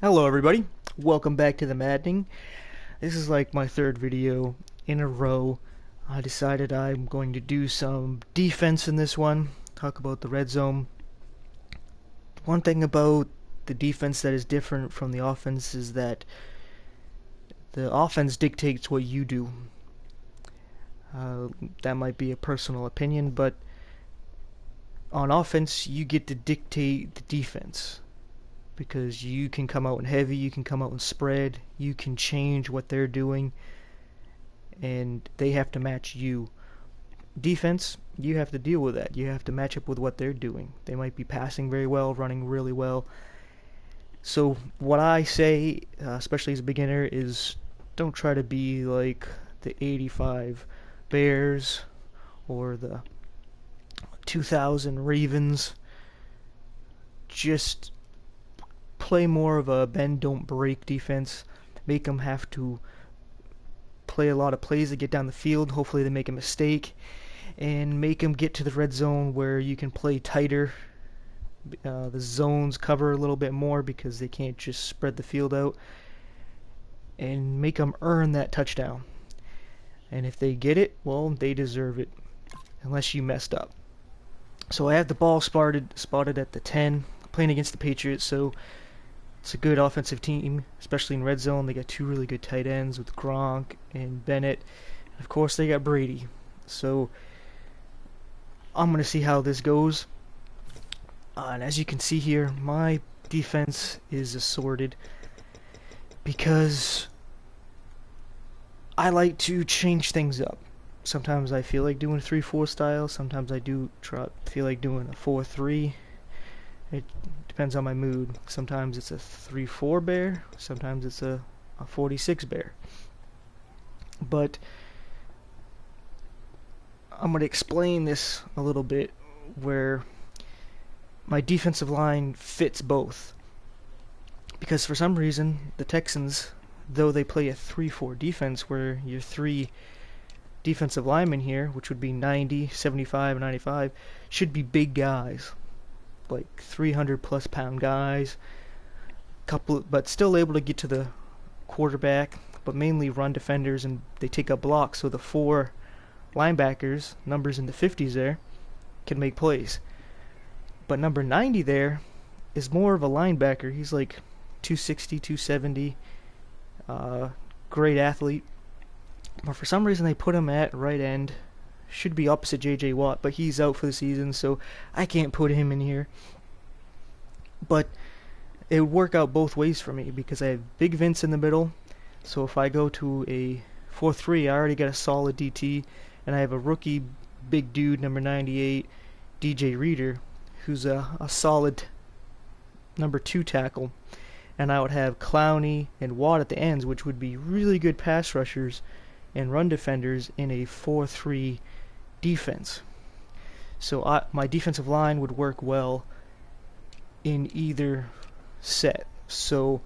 Hello everybody, welcome back to the Maddening. This is like my third video in a row. I decided I'm going to do some defense in this one, talk about the red zone. One thing about the defense that is different from the offense is that the offense dictates what you do. That might be a personal opinion, but on offense you get to dictate the defense. Because you can come out in heavy, you can come out in spread, you can change what they're doing, and they have to match you. Defense, you have to deal with that. You have to match up with what they're doing. They might be passing very well, running really well. So what I say, especially as a beginner, is don't try to be like the 85 Bears or the 2000 Ravens. Just play more of a bend don't break defense. Make them have to play a lot of plays to get down the field. Hopefully they make a mistake and make them get to the red zone where you can play tighter. The zones cover a little bit more because they can't just spread the field out, and make them earn that touchdown. And if they get it, well, they deserve it unless you messed up. So I have the ball spotted at the 10, playing against the Patriots, so it's a good offensive team, especially in red zone. They got two really good tight ends with Gronk and Bennett. Of course, they got Brady. So I'm going to see how this goes. And as you can see here, my defense is assorted because I like to change things up. Sometimes I feel like doing a 3-4 style. Sometimes I feel like doing a 4-3. It depends on my mood. Sometimes it's a 3-4 bear. Sometimes it's a 46 bear. But I'm going to explain this a little bit where my defensive line fits both. Because for some reason, the Texans, though they play a 3-4 defense where your three defensive linemen here, which would be 90, 75, and 95, should be big guys. Like 300 plus pound guys, but still able to get to the quarterback, but mainly run defenders, and they take up blocks, so the four linebackers, numbers in the 50s there, can make plays. But number 90 there is more of a linebacker. He's like 260, 270, great athlete. But for some reason they put him at right end. Should be opposite J.J. Watt, but he's out for the season, so I can't put him in here. But it would work out both ways for me because I have Big Vince in the middle. So if I go to a 4-3, I already got a solid DT, and I have a rookie big dude, number 98, DJ Reader, who's a solid number 2 tackle. And I would have Clowney and Watt at the ends, which would be really good pass rushers and run defenders in a 4-3 defense. So my defensive line would work well in either set. So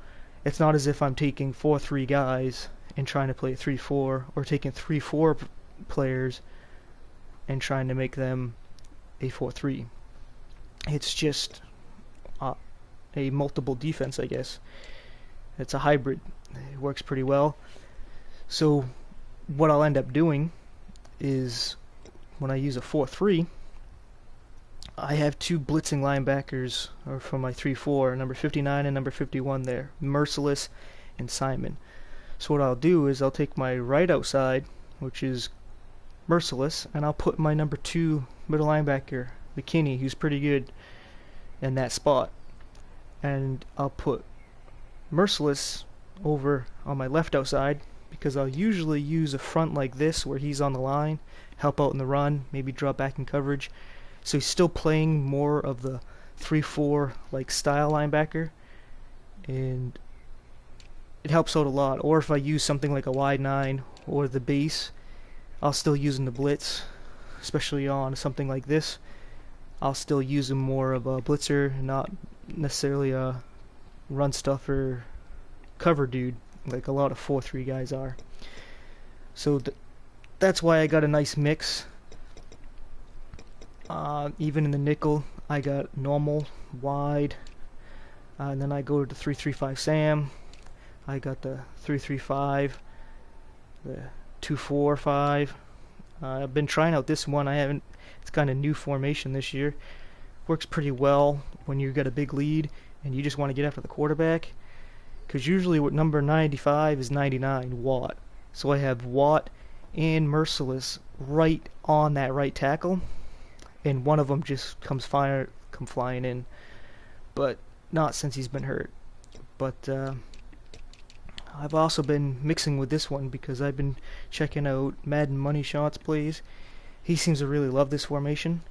it's not as if I'm taking 4-3 guys and trying to play a 3-4, or taking 3-4 players and trying to make them a 4-3. It's just a multiple defense, I guess. It's a hybrid. It works pretty well. So what I'll end up doing is, when I use a 4-3, I have two blitzing linebackers for my 3-4, number 59 and number 51 there, Merciless and Simon. So what I'll do is I'll take my right outside, which is Merciless, and I'll put my number 2 middle linebacker, McKinney, who's pretty good in that spot. And I'll put Merciless over on my left outside, because I'll usually use a front like this where he's on the line, help out in the run, maybe drop back in coverage. So he's still playing more of the 3-4 like style linebacker, and it helps out a lot. Or if I use something like a wide 9 or the base, I'll still use him to blitz, especially on something like this. I'll still use him more of a blitzer, not necessarily a run stuffer cover dude like a lot of 4-3 guys are. So that's why I got a nice mix. Even in the nickel, I got normal, wide, And then I go to 3-3-5 Sam. I got the 3-3-5, the 2-4-5. I've been trying out this one. I haven't. It's kind of new formation this year. Works pretty well when you got a big lead and you just want to get after the quarterback. Because usually what number 95 is 99, Watt. So I have Watt and Merciless right on that right tackle, and one of them just come flying in, but not since he's been hurt. But I've also been mixing with this one because I've been checking out Madden Money Shots plays. He seems to really love this formation.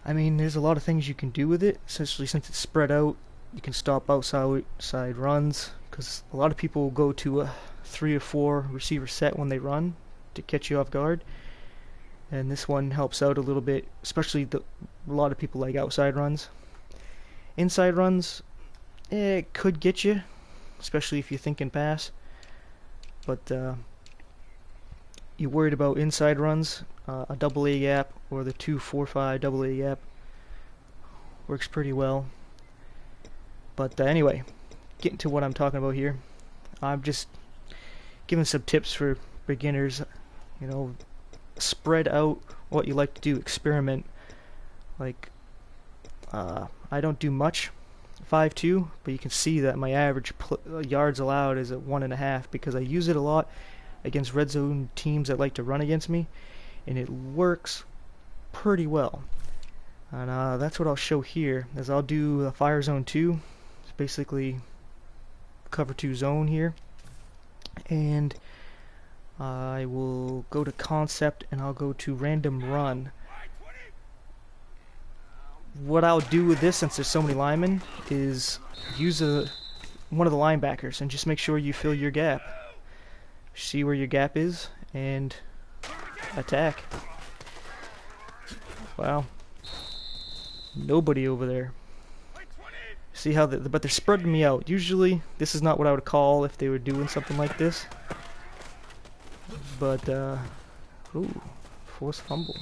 I mean, there's a lot of things you can do with it, especially since it's spread out. You can stop outside runs, because a lot of people will go to a 3 or 4 receiver set when they run to catch you off guard. And this one helps out a little bit, especially a lot of people like outside runs. Inside runs, it could get you, especially if you're thinking pass. But you're worried about inside runs, a double A gap or the 2-4-5 double A gap works pretty well. But anyway, getting to what I'm talking about here, I'm just giving some tips for beginners. You know, spread out what you like to do, experiment. Like, I don't do much 5-2, but you can see that my average yards allowed is at 1.5 because I use it a lot against red zone teams that like to run against me, and it works pretty well. And that's what I'll show here, is I'll do a fire zone 2. It's basically cover 2 zone here, and I will go to concept and I'll go to random run. What I'll do with this, since there's so many linemen, is use one of the linebackers and just make sure you fill your gap. See where your gap is and attack. Wow. Nobody over there. See how but they're spreading me out. Usually this is not what I would call if they were doing something like this. But ooh, forced fumble.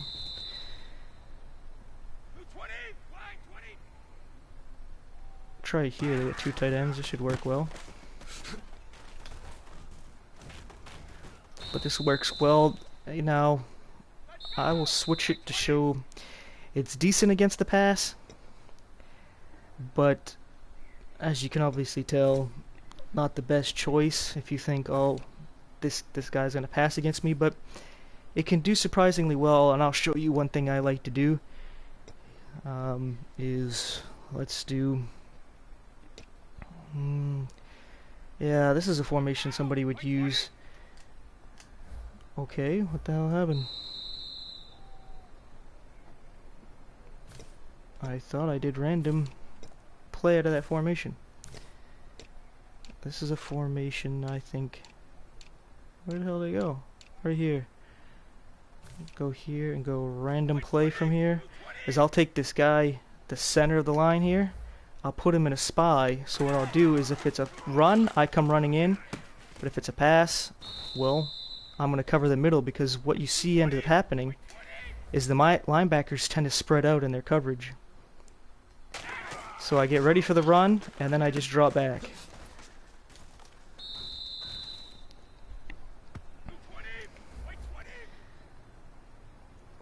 Try here, they got 2 tight ends, this should work well. But this works well. Now I will switch it to show it's decent against the pass, but as you can obviously tell, not the best choice if you think, oh, this guy's gonna pass against me, but it can do surprisingly well. And I'll show you one thing I like to do, is let's do yeah, this is a formation somebody would use. Okay, what the hell happened? I thought I did random play out of that formation. This is a formation, I think. Where the hell did they go? Right here. Go here and go random play from here. Is I'll take this guy, the center of the line here. I'll put him in a spy. So what I'll do is if it's a run, I come running in. But if it's a pass, well, I'm going to cover the middle, because what you see end up happening is the linebackers tend to spread out in their coverage. So I get ready for the run, and then I just drop back.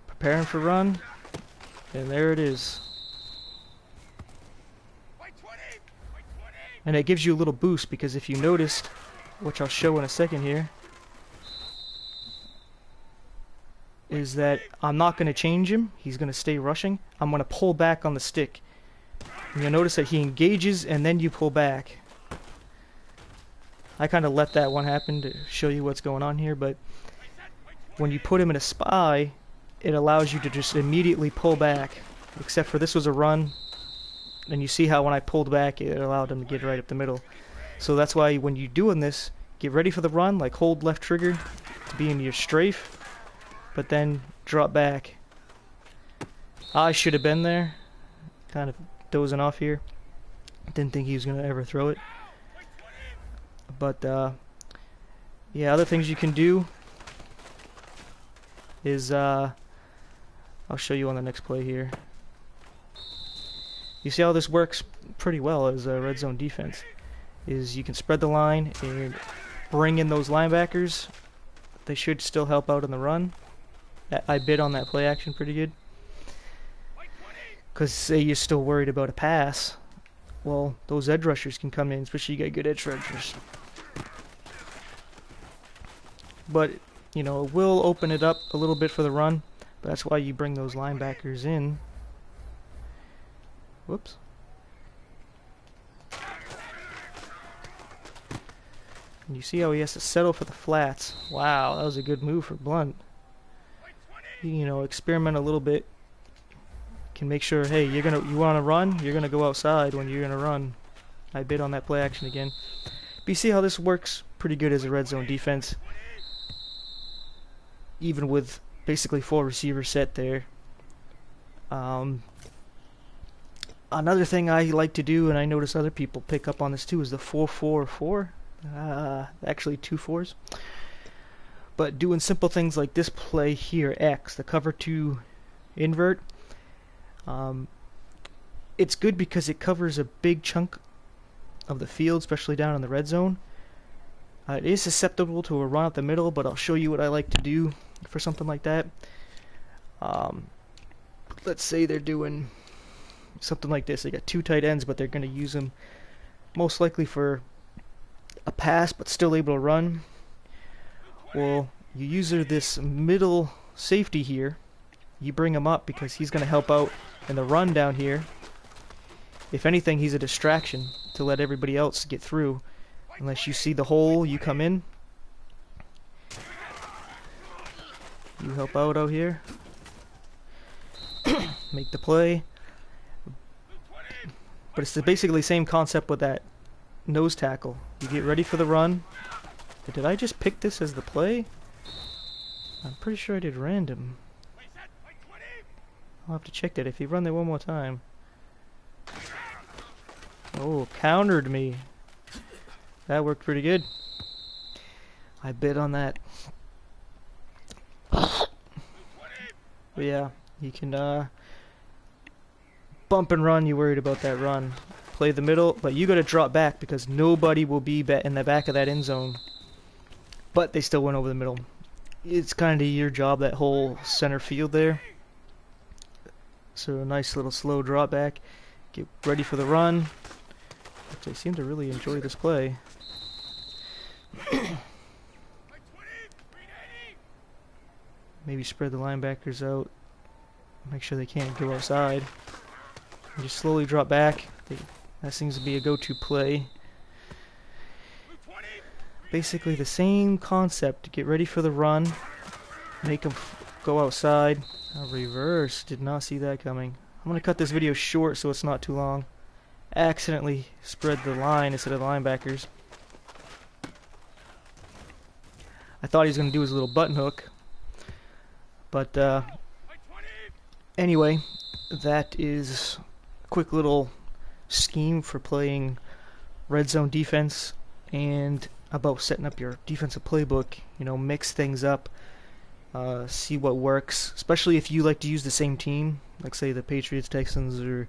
Preparing for run, and there it is. And it gives you a little boost, because if you noticed, which I'll show in a second here, is that I'm not going to change him. He's going to stay rushing. I'm going to pull back on the stick. And you'll notice that he engages and then you pull back. I kind of let that one happen to show you what's going on here, but when you put him in a spy, it allows you to just immediately pull back. Except for this was a run, and you see how when I pulled back it allowed him to get right up the middle. So that's why when you're doing this, get ready for the run, like hold left trigger to be in your strafe, but then drop back. I should have been there, kind of dozing off here. Didn't think he was going to ever throw it. But yeah, other things you can do is I'll show you on the next play here. You see how this works pretty well as a red zone defense. Is you can spread the line and bring in those linebackers. They should still help out in the run. I bid on that play action pretty good. Because say you're still worried about a pass, well, those edge rushers can come in, especially you got good edge rushers. But, you know, it will open it up a little bit for the run. But that's why you bring those linebackers in. Whoops. And you see how he has to settle for the flats. Wow, that was a good move for Blunt. You know, experiment a little bit. Can make sure, hey, you want to run? You're gonna go outside when you're gonna run. I bid on that play action again. But you see how this works pretty good as a red zone defense, even with basically 4 receivers set there. Another thing I like to do, and I notice other people pick up on this too, is the 4-4-4. Actually 2 4s. But doing simple things like this play here, X, the cover 2 invert. It's good because it covers a big chunk of the field, especially down in the red zone. It is susceptible to a run up the middle, but I'll show you what I like to do for something like that. Let's say they're doing something like this. They got 2 tight ends, but they're going to use them most likely for a pass, but still able to run. Well, you use this middle safety here. You bring him up because he's going to help out in the run down here. If anything, he's a distraction to let everybody else get through. Unless you see the hole, you come in. You help out here. Make the play. But it's basically the same concept with that nose tackle. You get ready for the run. Did I just pick this as the play? I'm pretty sure I did random. I'll have to check that if you run there one more time. Oh, countered me. That worked pretty good. I bid on that. But yeah, you can bump and run. You worried about that run. Play the middle, but you got to drop back because nobody will be in the back of that end zone. But they still went over the middle. It's kind of your job, that whole center field there. So a nice little slow drop back. Get ready for the run. But they seem to really enjoy this play. Maybe spread the linebackers out. Make sure they can't go outside. And just slowly drop back. That seems to be a go-to play. Basically the same concept. Get ready for the run. Make them go outside. Reverse. Did not see that coming. I'm going to cut this video short so it's not too long. Accidentally spread the line instead of the linebackers. I thought he was going to do his little button hook. But anyway, that is a quick little scheme for playing red zone defense and about setting up your defensive playbook. You know, mix things up. See what works, especially if you like to use the same team, like say the Patriots, Texans, or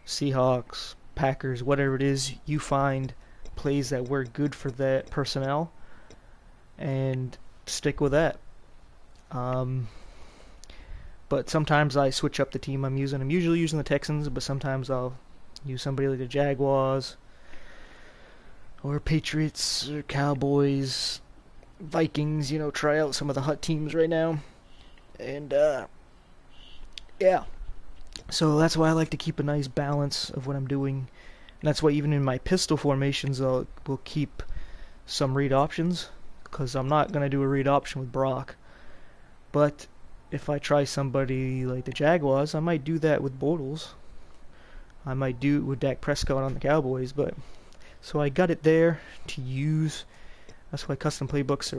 Seahawks, Packers, whatever it is. You find plays that work good for that personnel and stick with that. But sometimes I switch up the team I'm using. I'm usually using the Texans, but sometimes I'll use somebody like the Jaguars or Patriots or Cowboys, Vikings, you know, try out some of the hot teams right now. And yeah, so that's why I like to keep a nice balance of what I'm doing. And that's why even in my pistol formations will keep some read options, because I'm not going to do a read option with Brock. But if I try somebody like the Jaguars, I might do that with Bortles. I might do it with Dak Prescott on the Cowboys. But so I got it there to use. That's why custom playbooks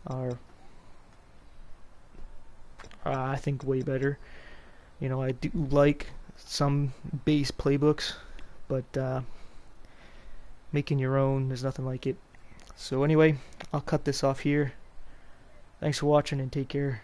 are I think way better. You know, I do like some base playbooks, but making your own, there's nothing like it. So anyway, I'll cut this off here. Thanks for watching and take care.